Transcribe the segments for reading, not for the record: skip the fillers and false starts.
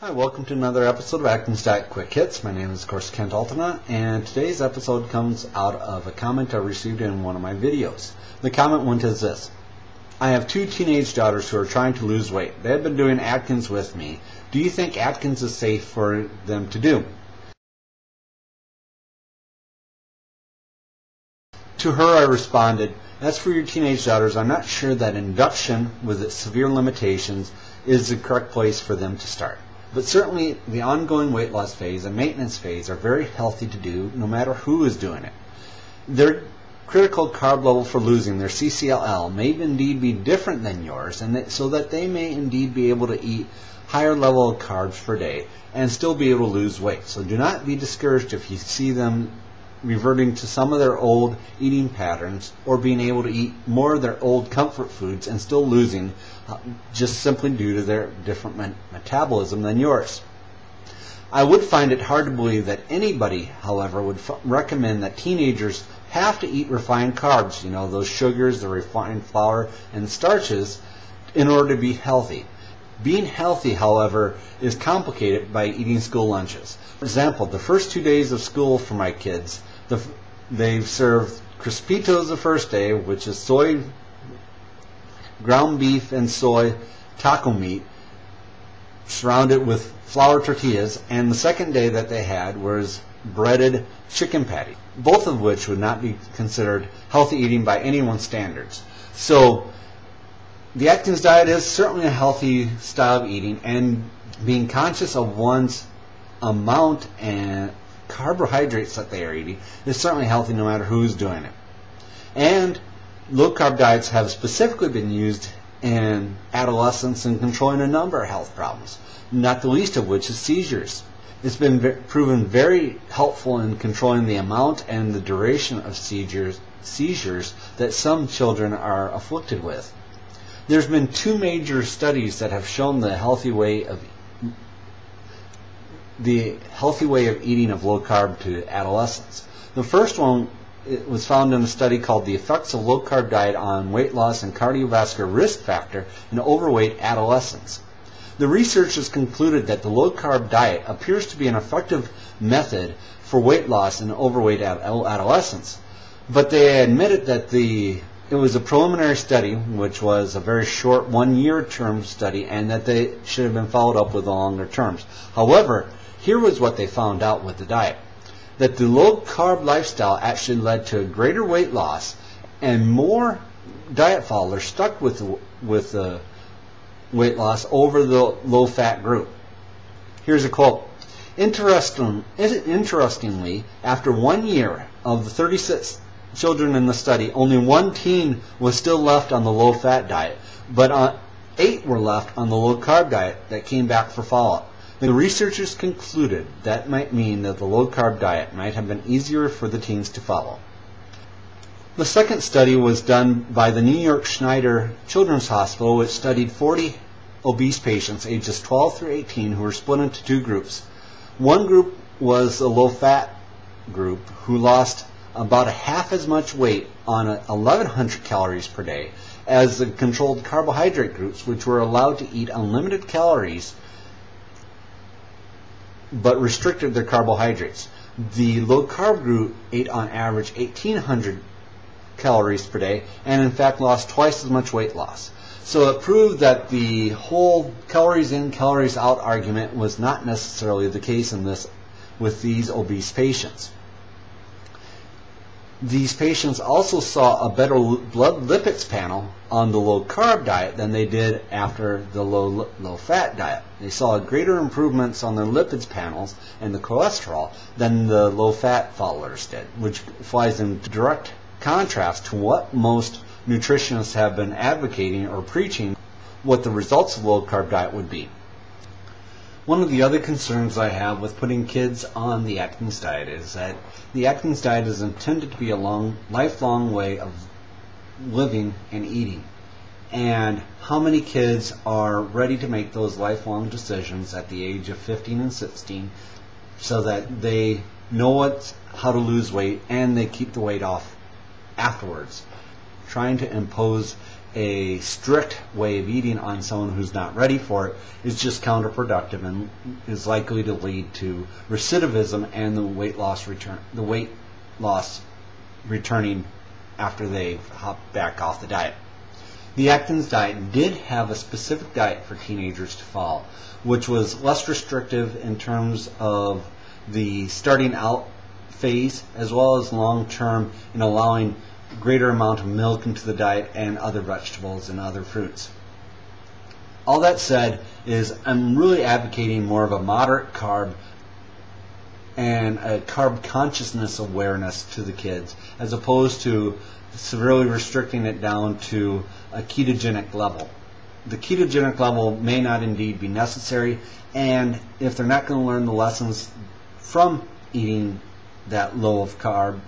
Hi, welcome to another episode of Atkins Diet Quick Hits. My name is, of course, Kent Altena, and today's episode comes out of a comment I received in one of my videos. The comment went as this: I have two teenage daughters who are trying to lose weight. They have been doing Atkins with me. Do you think Atkins is safe for them to do? To her, I responded, as for your teenage daughters, I'm not sure that induction with its severe limitations is the correct place for them to start. But certainly the ongoing weight loss phase and maintenance phase are very healthy to do no matter who is doing it. Their critical carb level for losing, their CCLL, may indeed be different than yours, and so that they may indeed be able to eat higher level of carbs per day and still be able to lose weight. So do not be discouraged if you see them reverting to some of their old eating patterns or being able to eat more of their old comfort foods and still losing just simply due to their different metabolism than yours. I would find it hard to believe that anybody, however, would recommend that teenagers have to eat refined carbs, those sugars, the refined flour, and starches, in order to be healthy. Being healthy, however, is complicated by eating school lunches. For example, the first 2 days of school for my kids, they've served Crispitos the first day, which is soy, ground beef and soy taco meat surrounded with flour tortillas, and the second day that they had was breaded chicken patty, both of which would not be considered healthy eating by anyone's standards. So the Atkins diet is certainly a healthy style of eating, and being conscious of one's amount and carbohydrates that they are eating is certainly healthy no matter who's doing it. And low-carb diets have specifically been used in adolescence in controlling a number of health problems, not the least of which is seizures. It's been proven very helpful in controlling the amount and the duration of seizures that some children are afflicted with. There's been two major studies that have shown the healthy way of eating of low carb to adolescents. The first one, it was found in a study called The Effects of Low Carb Diet on Weight Loss and Cardiovascular Risk Factor in Overweight Adolescents. The researchers concluded that the low carb diet appears to be an effective method for weight loss in overweight adolescents, but they admitted that it was a preliminary study, which was a very short 1-year term study, and that they should have been followed up with longer terms. However, here was what they found out with the diet: that the low-carb lifestyle actually led to a greater weight loss, and more diet followers stuck with the weight loss over the low-fat group. Here's a quote: Interestingly, after 1 year of the 36 children in the study, only one teen was still left on the low-fat diet, but 8 were left on the low-carb diet that came back for follow-up. The researchers concluded that might mean that the low-carb diet might have been easier for the teens to follow. The second study was done by the New York Schneider Children's Hospital, which studied 40 obese patients ages 12 through 18 who were split into two groups. One group was a low-fat group who lost about half as much weight on 1,100 calories per day as the controlled carbohydrate groups, which were allowed to eat unlimited calories but restricted their carbohydrates. The low-carb group ate on average 1,800 calories per day and in fact lost twice as much weight loss. So it proved that the whole calories in, calories out argument was not necessarily the case with these obese patients. These patients also saw a better blood lipids panel on the low-carb diet than they did after the low-fat diet. They saw greater improvements on their lipids panels and the cholesterol than the low-fat followers did, which flies in direct contrast to what most nutritionists have been advocating or preaching what the results of low-carb diet would be. One of the other concerns I have with putting kids on the Atkins diet is that the Atkins diet is intended to be a lifelong way of living and eating. And how many kids are ready to make those lifelong decisions at the age of 15 and 16 so that they know how to lose weight and they keep the weight off afterwards? trying to impose a strict way of eating on someone who's not ready for it is just counterproductive and is likely to lead to recidivism and the weight loss returning after they've hopped back off the diet. The Atkins diet did have a specific diet for teenagers to follow, which was less restrictive in terms of the starting out phase as well as long term in allowing greater amount of milk into the diet and other vegetables and other fruits. All that said is I'm really advocating more of a moderate carb and a carb consciousness awareness to the kids as opposed to severely restricting it down to a ketogenic level. The ketogenic level may not indeed be necessary, and if they're not going to learn the lessons from eating that low of carb,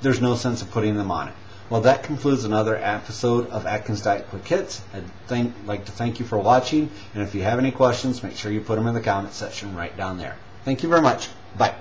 there's no sense of putting them on it. Well, that concludes another episode of Atkins Diet Quick Hits. I'd like to thank you for watching, and if you have any questions, make sure you put them in the comment section right down there. Thank you very much. Bye.